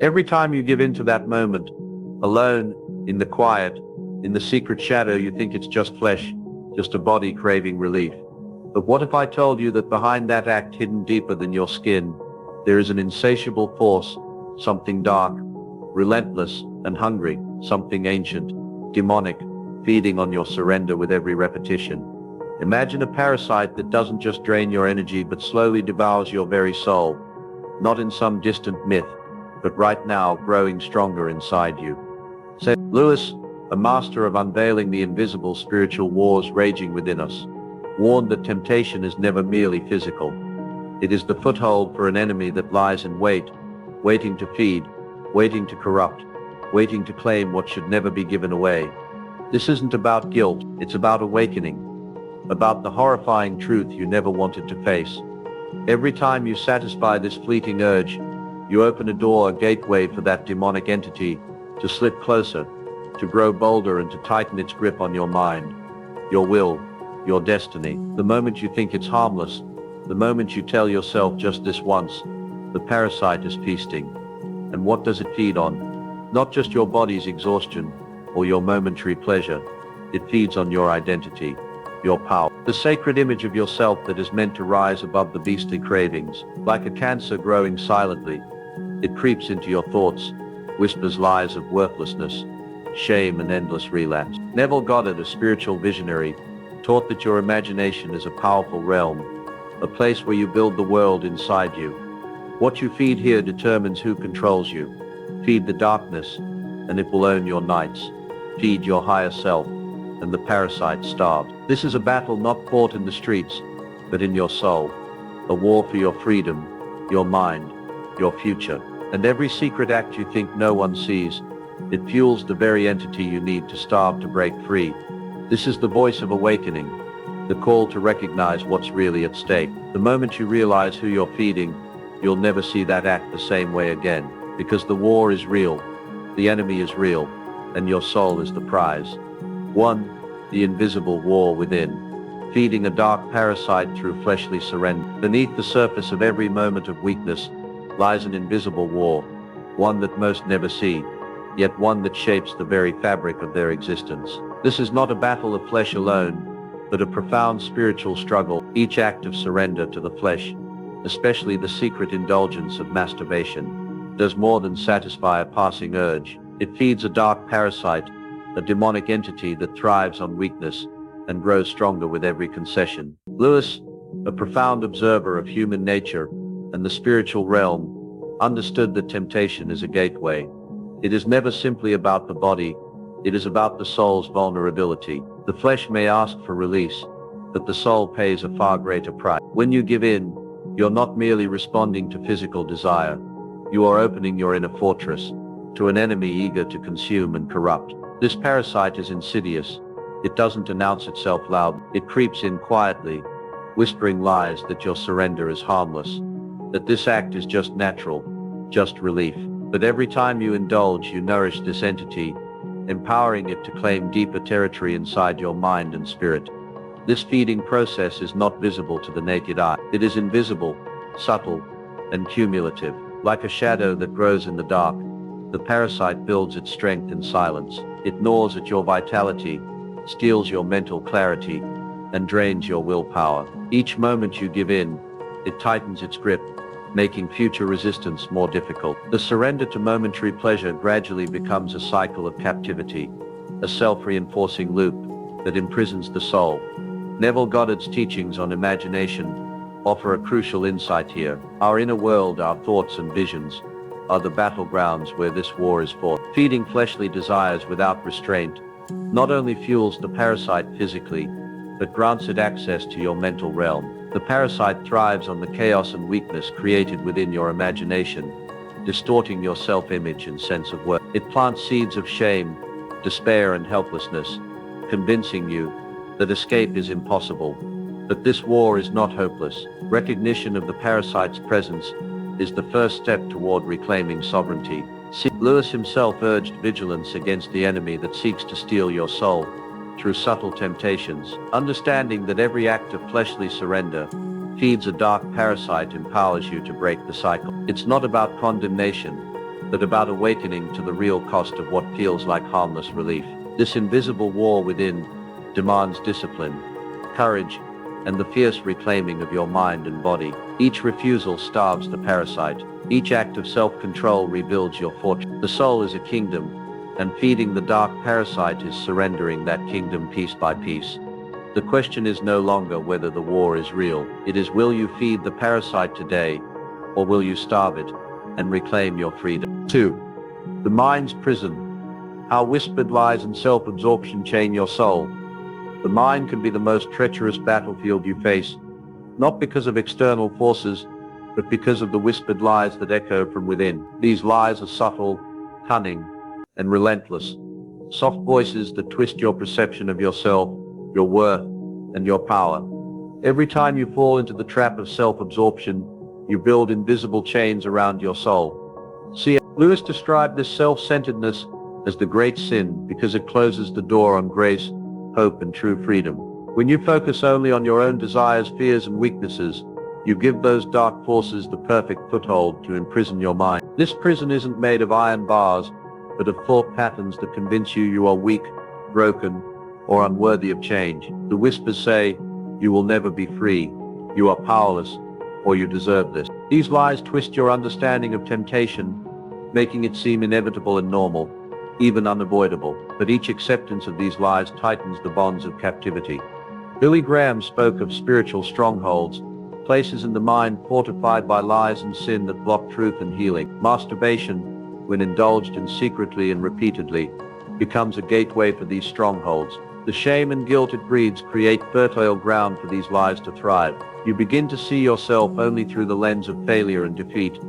Every time you give in to that moment, alone, in the quiet, in the secret shadow, you think it's just flesh, just a body craving relief. But what if I told you that behind that act, hidden deeper than your skin, there is an insatiable force, something dark, relentless and hungry, something ancient, demonic, feeding on your surrender with every repetition. Imagine a parasite that doesn't just drain your energy but slowly devours your very soul, not in some distant myth, but right now growing stronger inside you. Said Lewis, a master of unveiling the invisible spiritual wars raging within us, warned that temptation is never merely physical. It is the foothold for an enemy that lies in wait, waiting to feed, waiting to corrupt, waiting to claim what should never be given away. This isn't about guilt, it's about awakening, about the horrifying truth you never wanted to face. Every time you satisfy this fleeting urge, you open a door, a gateway for that demonic entity to slip closer, to grow bolder and to tighten its grip on your mind, your will, your destiny. The moment you think it's harmless, the moment you tell yourself just this once, the parasite is feasting. And what does it feed on? Not just your body's exhaustion or your momentary pleasure. It feeds on your identity, your power, the sacred image of yourself that is meant to rise above the beastly cravings. Like a cancer growing silently, it creeps into your thoughts, whispers lies of worthlessness, shame and endless relapse. Neville Goddard, a spiritual visionary, taught that your imagination is a powerful realm, a place where you build the world inside you. What you feed here determines who controls you. Feed the darkness, and it will own your nights. Feed your higher self, and the parasite starves. This is a battle not fought in the streets, but in your soul. A war for your freedom, your mind, your future. And every secret act you think no one sees, it fuels the very entity you need to starve to break free. This is the voice of awakening, the call to recognize what's really at stake. The moment you realize who you're feeding, you'll never see that act the same way again, because the war is real, the enemy is real, and your soul is the prize. 1. The invisible war within, feeding a dark parasite through fleshly surrender. Beneath the surface of every moment of weakness lies an invisible war, one that most never see, yet one that shapes the very fabric of their existence. This is not a battle of flesh alone, but a profound spiritual struggle. Each act of surrender to the flesh, especially the secret indulgence of masturbation, does more than satisfy a passing urge. It feeds a dark parasite, a demonic entity that thrives on weakness and grows stronger with every concession. Lewis, a profound observer of human nature and the spiritual realm, understood that temptation is a gateway. It is never simply about the body, it is about the soul's vulnerability. The flesh may ask for release, but the soul pays a far greater price. When you give in, you're not merely responding to physical desire, you are opening your inner fortress to an enemy eager to consume and corrupt. This parasite is insidious. It doesn't announce itself loud. It creeps in quietly, whispering lies that your surrender is harmless, that this act is just natural, just relief. But every time you indulge, you nourish this entity, empowering it to claim deeper territory inside your mind and spirit. This feeding process is not visible to the naked eye. It is invisible, subtle, and cumulative. Like a shadow that grows in the dark, the parasite builds its strength in silence. It gnaws at your vitality, steals your mental clarity, and drains your willpower. Each moment you give in, it tightens its grip, making future resistance more difficult. The surrender to momentary pleasure gradually becomes a cycle of captivity, a self-reinforcing loop that imprisons the soul. Neville Goddard's teachings on imagination offer a crucial insight here. Our inner world, our thoughts and visions, are the battlegrounds where this war is fought. Feeding fleshly desires without restraint not only fuels the parasite physically, but grants it access to your mental realm. The parasite thrives on the chaos and weakness created within your imagination, distorting your self-image and sense of worth. It plants seeds of shame, despair and helplessness, convincing you that escape is impossible. But this war is not hopeless. Recognition of the parasite's presence is the first step toward reclaiming sovereignty. Lewis himself urged vigilance against the enemy that seeks to steal your soul through subtle temptations. Understanding that every act of fleshly surrender feeds a dark parasite empowers you to break the cycle. It's not about condemnation, but about awakening to the real cost of what feels like harmless relief. This invisible war within demands discipline, courage, and the fierce reclaiming of your mind and body. Each refusal starves the parasite. Each act of self-control rebuilds your fortress. The soul is a kingdom, and feeding the dark parasite is surrendering that kingdom piece by piece. The question is no longer whether the war is real. It is, will you feed the parasite today, or will you starve it and reclaim your freedom? 2. The mind's prison. How whispered lies and self-absorption chain your soul. The mind can be the most treacherous battlefield you face, not because of external forces, but because of the whispered lies that echo from within. These lies are subtle, cunning, and relentless. Soft voices that twist your perception of yourself, your worth, and your power. Every time you fall into the trap of self-absorption, you build invisible chains around your soul. C.S. Lewis described this self-centeredness as the great sin because it closes the door on grace, hope, and true freedom. When you focus only on your own desires, fears, and weaknesses, you give those dark forces the perfect foothold to imprison your mind. This prison isn't made of iron bars, but of thought patterns that convince you are weak, broken, or unworthy of change. The whispers say, you will never be free, you are powerless, or you deserve this. These lies twist your understanding of temptation, making it seem inevitable and normal, even unavoidable. But each acceptance of these lies tightens the bonds of captivity. Billy Graham spoke of spiritual strongholds, places in the mind fortified by lies and sin that block truth and healing. Masturbation, when indulged in secretly and repeatedly, becomes a gateway for these strongholds. The shame and guilt it breeds create fertile ground for these lies to thrive. You begin to see yourself only through the lens of failure and defeat,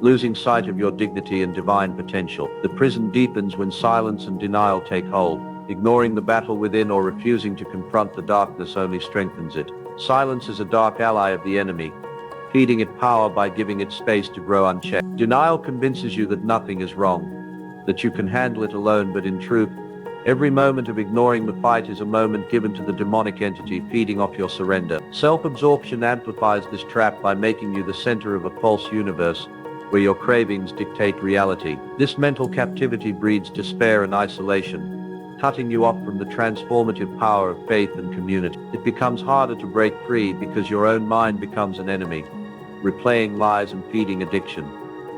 losing sight of your dignity and divine potential. The prison deepens when silence and denial take hold. Ignoring the battle within or refusing to confront the darkness only strengthens it. Silence is a dark ally of the enemy, feeding it power by giving it space to grow unchecked. Denial convinces you that nothing is wrong, that you can handle it alone, but in truth, every moment of ignoring the fight is a moment given to the demonic entity feeding off your surrender. Self-absorption amplifies this trap by making you the center of a false universe where your cravings dictate reality. This mental captivity breeds despair and isolation, cutting you off from the transformative power of faith and community. It becomes harder to break free because your own mind becomes an enemy, replaying lies and feeding addiction.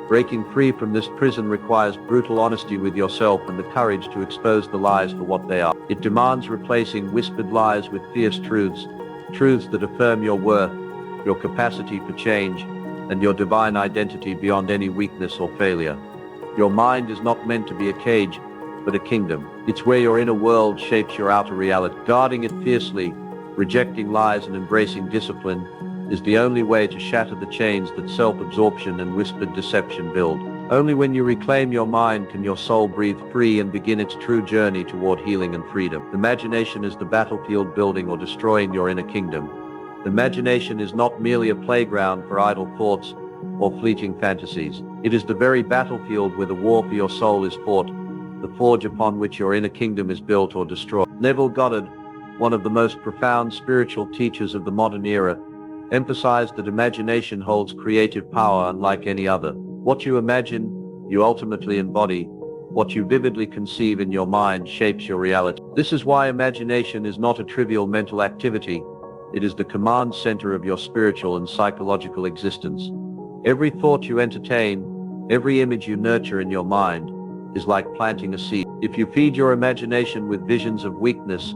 Breaking free from this prison requires brutal honesty with yourself and the courage to expose the lies for what they are. It demands replacing whispered lies with fierce truths, truths that affirm your worth, your capacity for change, and your divine identity beyond any weakness or failure. Your mind is not meant to be a cage, but a kingdom. It's where your inner world shapes your outer reality. Guarding it fiercely, rejecting lies and embracing discipline is the only way to shatter the chains that self-absorption and whispered deception build. Only when you reclaim your mind can your soul breathe free and begin its true journey toward healing and freedom. Imagination is the battlefield building or destroying your inner kingdom. Imagination is not merely a playground for idle thoughts or fleeting fantasies. It is the very battlefield where the war for your soul is fought, the forge upon which your inner kingdom is built or destroyed. Neville Goddard, one of the most profound spiritual teachers of the modern era, emphasized that imagination holds creative power unlike any other. What you imagine, you ultimately embody. What you vividly conceive in your mind shapes your reality. This is why imagination is not a trivial mental activity. It is the command center of your spiritual and psychological existence. Every thought you entertain, every image you nurture in your mind, is like planting a seed. If you feed your imagination with visions of weakness,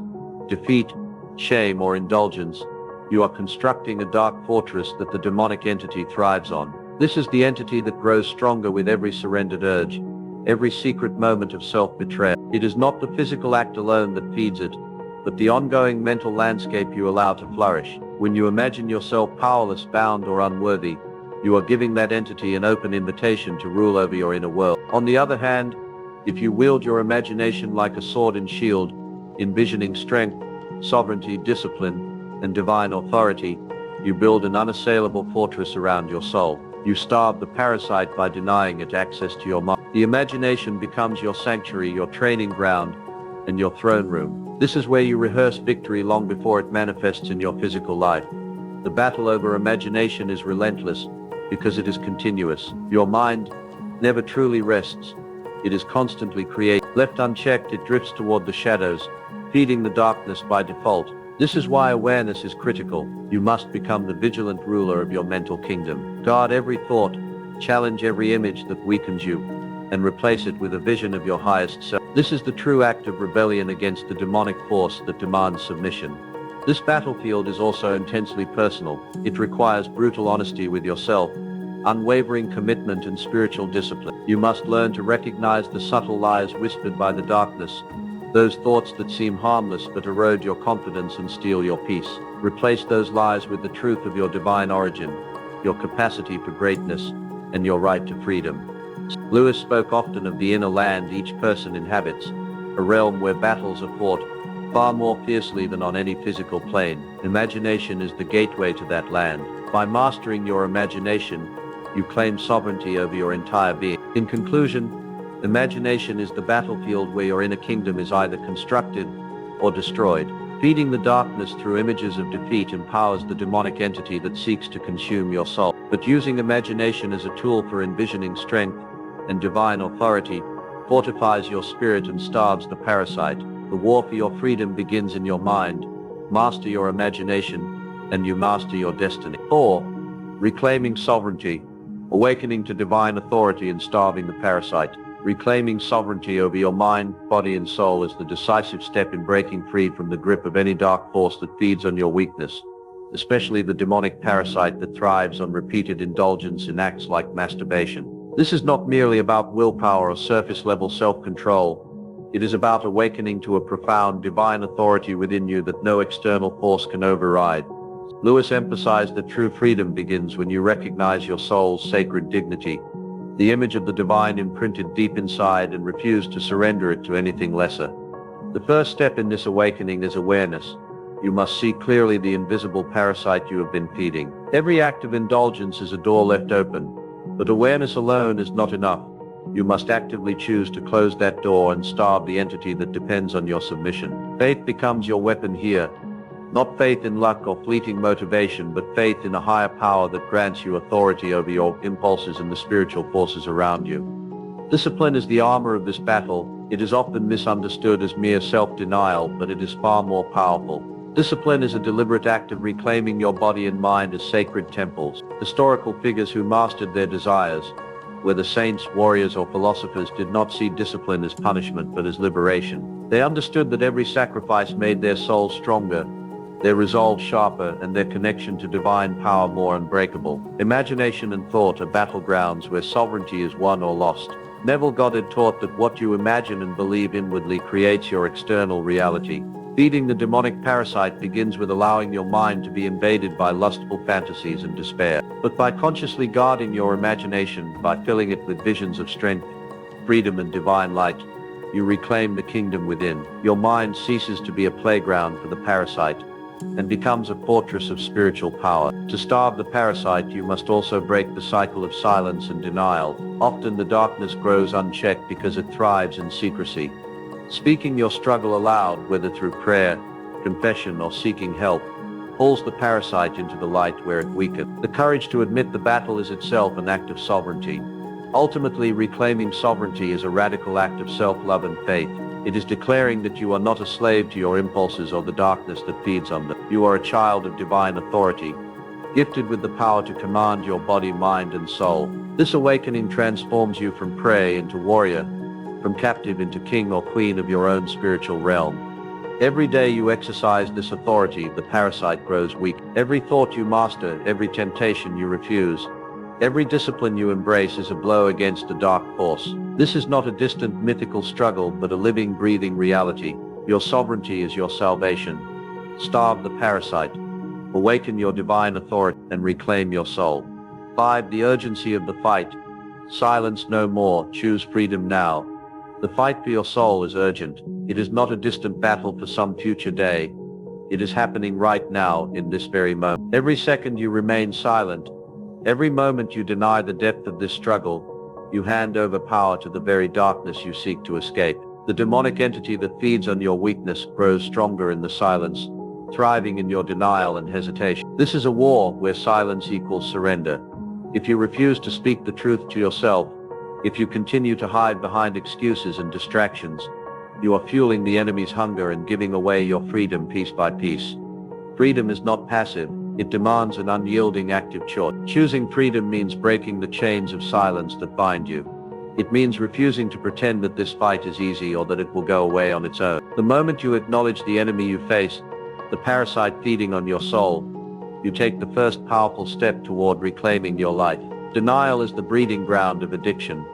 defeat, shame, or indulgence, you are constructing a dark fortress that the demonic entity thrives on. This is the entity that grows stronger with every surrendered urge, every secret moment of self-betrayal. It is not the physical act alone that feeds it, but the ongoing mental landscape you allow to flourish. When you imagine yourself powerless, bound, or unworthy, you are giving that entity an open invitation to rule over your inner world. On the other hand, if you wield your imagination like a sword and shield, envisioning strength, sovereignty, discipline, and divine authority, you build an unassailable fortress around your soul. You starve the parasite by denying it access to your mind. The imagination becomes your sanctuary, your training ground, and your throne room. This is where you rehearse victory long before it manifests in your physical life. The battle over imagination is relentless because it is continuous. Your mind, never truly rests. It is constantly creating. Left unchecked, it drifts toward the shadows, feeding the darkness by default. This is why awareness is critical. You must become the vigilant ruler of your mental kingdom. Guard every thought, challenge every image that weakens you, and replace it with a vision of your highest self. This is the true act of rebellion against the demonic force that demands submission. This battlefield is also intensely personal. It requires brutal honesty with yourself, unwavering commitment and spiritual discipline. You must learn to recognize the subtle lies whispered by the darkness, those thoughts that seem harmless but erode your confidence and steal your peace. Replace those lies with the truth of your divine origin, your capacity for greatness, and your right to freedom. Lewis spoke often of the inner land each person inhabits, a realm where battles are fought far more fiercely than on any physical plane. Imagination is the gateway to that land. By mastering your imagination, you claim sovereignty over your entire being. In conclusion, imagination is the battlefield where your inner kingdom is either constructed or destroyed. Feeding the darkness through images of defeat empowers the demonic entity that seeks to consume your soul. But using imagination as a tool for envisioning strength and divine authority fortifies your spirit and starves the parasite. The war for your freedom begins in your mind. Master your imagination, and you master your destiny. 4. Reclaiming sovereignty. Awakening to divine authority and starving the parasite. Reclaiming sovereignty over your mind, body, and soul is the decisive step in breaking free from the grip of any dark force that feeds on your weakness, especially the demonic parasite that thrives on repeated indulgence in acts like masturbation. This is not merely about willpower or surface-level self-control. It is about awakening to a profound divine authority within you that no external force can override. Lewis emphasized that true freedom begins when you recognize your soul's sacred dignity, the image of the divine imprinted deep inside, and refuse to surrender it to anything lesser. The first step in this awakening is awareness. You must see clearly the invisible parasite you have been feeding. Every act of indulgence is a door left open, but awareness alone is not enough. You must actively choose to close that door and starve the entity that depends on your submission. Faith becomes your weapon here. Not faith in luck or fleeting motivation, but faith in a higher power that grants you authority over your impulses and the spiritual forces around you. Discipline is the armor of this battle. It is often misunderstood as mere self-denial, but it is far more powerful. Discipline is a deliberate act of reclaiming your body and mind as sacred temples. Historical figures who mastered their desires, whether saints, warriors, or philosophers, did not see discipline as punishment but as liberation. They understood that every sacrifice made their souls stronger, their resolve sharper, and their connection to divine power more unbreakable. Imagination and thought are battlegrounds where sovereignty is won or lost. Neville Goddard taught that what you imagine and believe inwardly creates your external reality. Feeding the demonic parasite begins with allowing your mind to be invaded by lustful fantasies and despair. But by consciously guarding your imagination, by filling it with visions of strength, freedom, and divine light, you reclaim the kingdom within. Your mind ceases to be a playground for the parasite and becomes a fortress of spiritual power. To starve the parasite, you must also break the cycle of silence and denial. Often the darkness grows unchecked because it thrives in secrecy. Speaking your struggle aloud, whether through prayer, confession, or seeking help, pulls the parasite into the light where it weakens. The courage to admit the battle is itself an act of sovereignty. Ultimately, reclaiming sovereignty is a radical act of self-love and faith. It is declaring that you are not a slave to your impulses or the darkness that feeds on them. You are a child of divine authority, gifted with the power to command your body, mind, and soul. This awakening transforms you from prey into warrior, from captive into king or queen of your own spiritual realm. Every day you exercise this authority, the parasite grows weak. Every thought you master, every temptation you refuse, every discipline you embrace is a blow against the dark force. This is not a distant mythical struggle, but a living, breathing reality. Your sovereignty is your salvation. Starve the parasite, awaken your divine authority, and reclaim your soul. 5. The urgency of the fight. Silence no more, choose freedom now. The fight for your soul is urgent. It is not a distant battle for some future day. It is happening right now, in this very moment. Every second you remain silent, every moment you deny the depth of this struggle, you hand over power to the very darkness you seek to escape. The demonic entity that feeds on your weakness grows stronger in the silence, thriving in your denial and hesitation. This is a war where silence equals surrender. If you refuse to speak the truth to yourself, If you continue to hide behind excuses and distractions, you are fueling the enemy's hunger and giving away your freedom piece by piece. Freedom is not passive, it demands an unyielding active choice. Choosing freedom means breaking the chains of silence that bind you. It means refusing to pretend that this fight is easy or that it will go away on its own. The moment you acknowledge the enemy you face, the parasite feeding on your soul, you take the first powerful step toward reclaiming your life. Denial is the breeding ground of addiction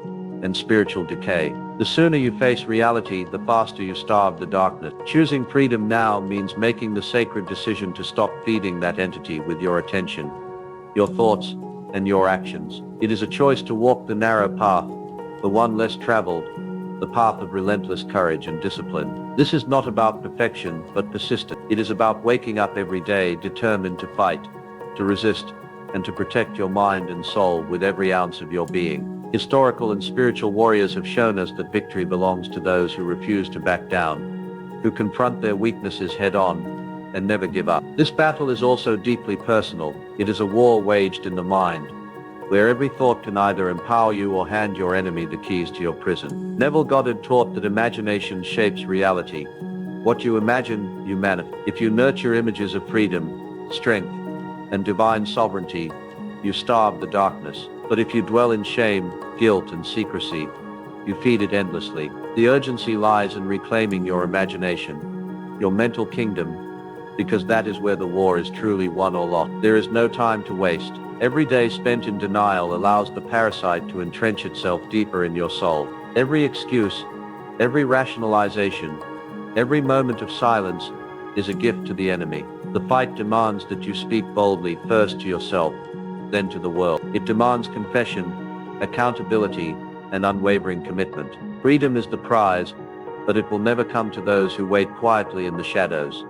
and spiritual decay. The sooner you face reality, the faster you starve the darkness. Choosing freedom now means making the sacred decision to stop feeding that entity with your attention, your thoughts, and your actions. It is a choice to walk the narrow path, the one less traveled, the path of relentless courage and discipline. This is not about perfection, but persistence. It is about waking up every day determined to fight, to resist, and to protect your mind and soul with every ounce of your being. Historical and spiritual warriors have shown us that victory belongs to those who refuse to back down, who confront their weaknesses head-on, and never give up. This battle is also deeply personal. It is a war waged in the mind, where every thought can either empower you or hand your enemy the keys to your prison. Neville Goddard taught that imagination shapes reality. What you imagine, you manifest. If you nurture images of freedom, strength, and divine sovereignty, you starve the darkness. But if you dwell in shame, guilt, and secrecy, you feed it endlessly. The urgency lies in reclaiming your imagination, your mental kingdom, because that is where the war is truly won or lost. There is no time to waste. Every day spent in denial allows the parasite to entrench itself deeper in your soul. Every excuse, every rationalization, every moment of silence is a gift to the enemy. The fight demands that you speak boldly, first to yourself, then to the world. It demands confession, accountability, and unwavering commitment. Freedom is the prize, but it will never come to those who wait quietly in the shadows.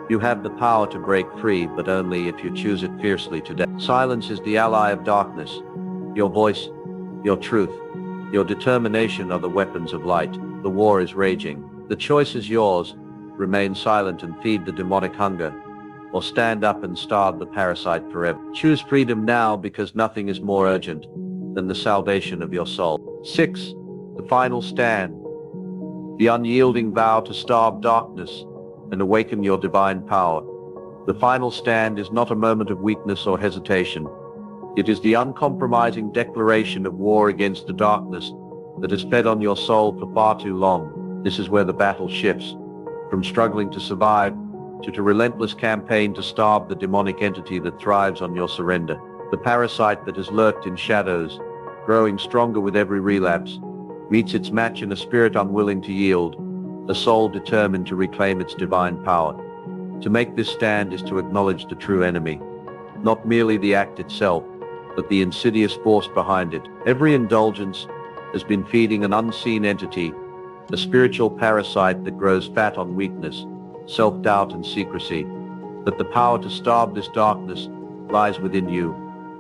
You have the power to break free, but only if you choose it fiercely today. Silence is the ally of darkness. Your voice, your truth, your determination are the weapons of light. The war is raging. The choice is yours. Remain silent and feed the demonic hunger, or stand up and starve the parasite forever. Choose freedom now, because nothing is more urgent than the salvation of your soul. 6. The final stand. The unyielding vow to starve darkness and awaken your divine power. The final stand is not a moment of weakness or hesitation. It is the uncompromising declaration of war against the darkness that has fed on your soul for far too long. This is where the battle shifts, from struggling to survive to a relentless campaign to starve the demonic entity that thrives on your surrender. The parasite that has lurked in shadows, growing stronger with every relapse, meets its match in a spirit unwilling to yield, a soul determined to reclaim its divine power. To make this stand is to acknowledge the true enemy, not merely the act itself, but the insidious force behind it. Every indulgence has been feeding an unseen entity, a spiritual parasite that grows fat on weakness, self-doubt, and secrecy. But the power to starve this darkness lies within you.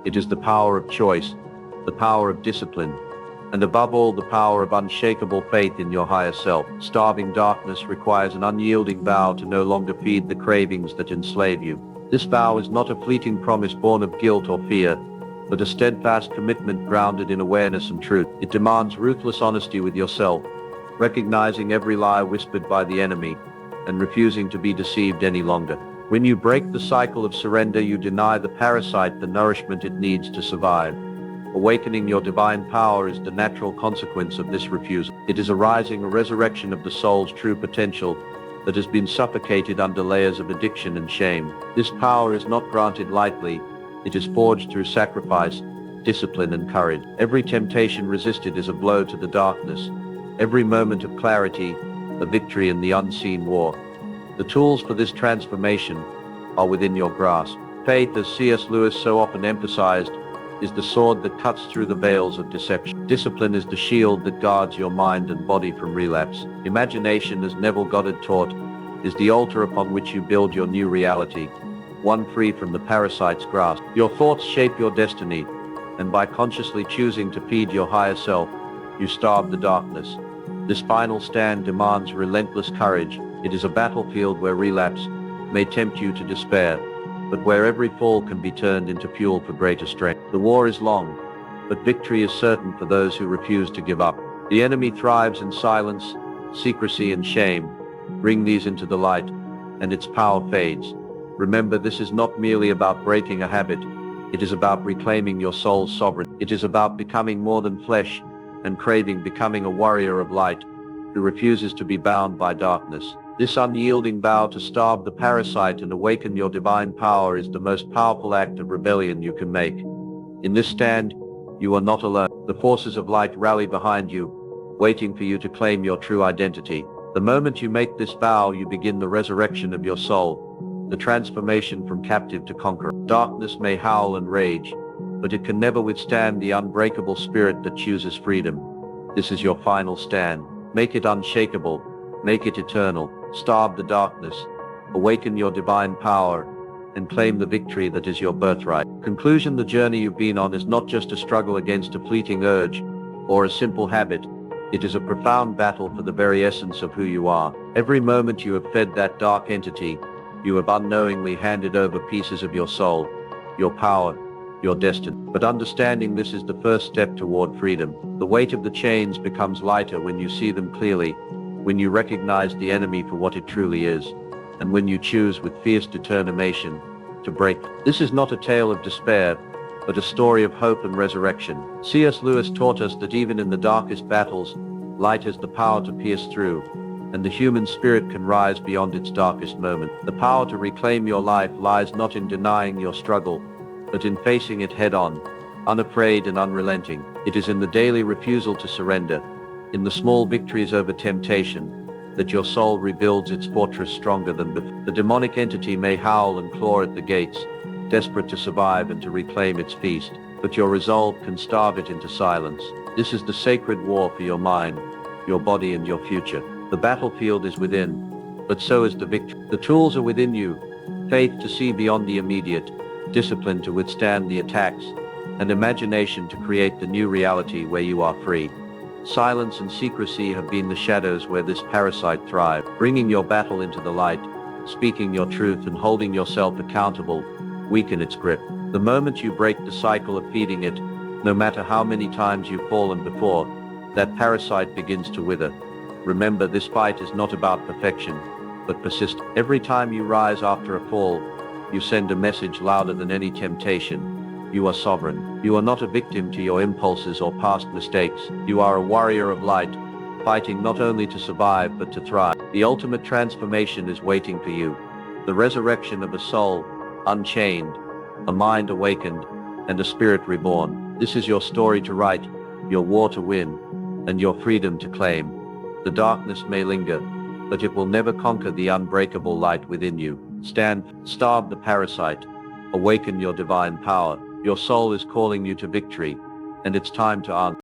It is the power of choice, the power of discipline, and above all, the power of unshakable faith in your higher self. Starving darkness requires an unyielding vow to no longer feed the cravings that enslave you. This vow is not a fleeting promise born of guilt or fear, but a steadfast commitment grounded in awareness and truth. It demands ruthless honesty with yourself, recognizing every lie whispered by the enemy, and refusing to be deceived any longer. When you break the cycle of surrender, you deny the parasite the nourishment it needs to survive. Awakening your divine power is the natural consequence of this refusal. It is a resurrection of the soul's true potential that has been suffocated under layers of addiction and shame. This power is not granted lightly. It is forged through sacrifice, discipline, and courage. Every temptation resisted is a blow to the darkness. Every moment of clarity, a victory in the unseen war. The tools for this transformation are within your grasp. Faith, as C.S. Lewis so often emphasized, is the sword that cuts through the veils of deception. Discipline is the shield that guards your mind and body from relapse. Imagination, as Neville Goddard taught, is the altar upon which you build your new reality, one free from the parasite's grasp. Your thoughts shape your destiny, and by consciously choosing to feed your higher self, you starve the darkness. This final stand demands relentless courage. It is a battlefield where relapse may tempt you to despair, but where every fall can be turned into fuel for greater strength. The war is long, but victory is certain for those who refuse to give up. The enemy thrives in silence, secrecy, and shame. Bring these into the light, and its power fades. Remember, this is not merely about breaking a habit. It is about reclaiming your soul's sovereignty. It is about becoming more than flesh and craving, becoming a warrior of light who refuses to be bound by darkness. This unyielding vow to starve the parasite and awaken your divine power is the most powerful act of rebellion you can make. In this stand, you are not alone. The forces of light rally behind you, waiting for you to claim your true identity. The moment you make this vow, you begin the resurrection of your soul, the transformation from captive to conqueror. Darkness may howl and rage, but it can never withstand the unbreakable spirit that chooses freedom. This is your final stand. Make it unshakable. Make it eternal. Starve the darkness. Awaken your divine power and claim the victory that is your birthright. Conclusion: the journey you've been on is not just a struggle against a fleeting urge or a simple habit. It is a profound battle for the very essence of who you are. Every moment you have fed that dark entity, you have unknowingly handed over pieces of your soul, your power, your destiny. But understanding this is the first step toward freedom. The weight of the chains becomes lighter when you see them clearly, when you recognize the enemy for what it truly is, and when you choose with fierce determination to break. This is not a tale of despair, but a story of hope and resurrection. C.S. Lewis taught us that even in the darkest battles, light has the power to pierce through, and the human spirit can rise beyond its darkest moment. The power to reclaim your life lies not in denying your struggle, but in facing it head-on, unafraid and unrelenting. It is in the daily refusal to surrender, in the small victories over temptation, that your soul rebuilds its fortress stronger than before. The demonic entity may howl and claw at the gates, desperate to survive and to reclaim its feast, but your resolve can starve it into silence. This is the sacred war for your mind, your body, and your future. The battlefield is within, but so is the victory. The tools are within you: faith to see beyond the immediate, discipline to withstand the attacks, and imagination to create the new reality where you are free. Silence and secrecy have been the shadows where this parasite thrived. Bringing your battle into the light, speaking your truth, and holding yourself accountable weaken its grip. The moment you break the cycle of feeding it, no matter how many times you've fallen before, that parasite begins to wither. Remember, this fight is not about perfection, but persistence. Every time you rise after a fall, you send a message louder than any temptation. You are sovereign. You are not a victim to your impulses or past mistakes. You are a warrior of light, fighting not only to survive but to thrive. The ultimate transformation is waiting for you. The resurrection of a soul unchained, a mind awakened, and a spirit reborn. This is your story to write, your war to win, and your freedom to claim. The darkness may linger, but it will never conquer the unbreakable light within you. Starve the parasite. Awaken your divine power. Your soul is calling you to victory, and it's time to answer.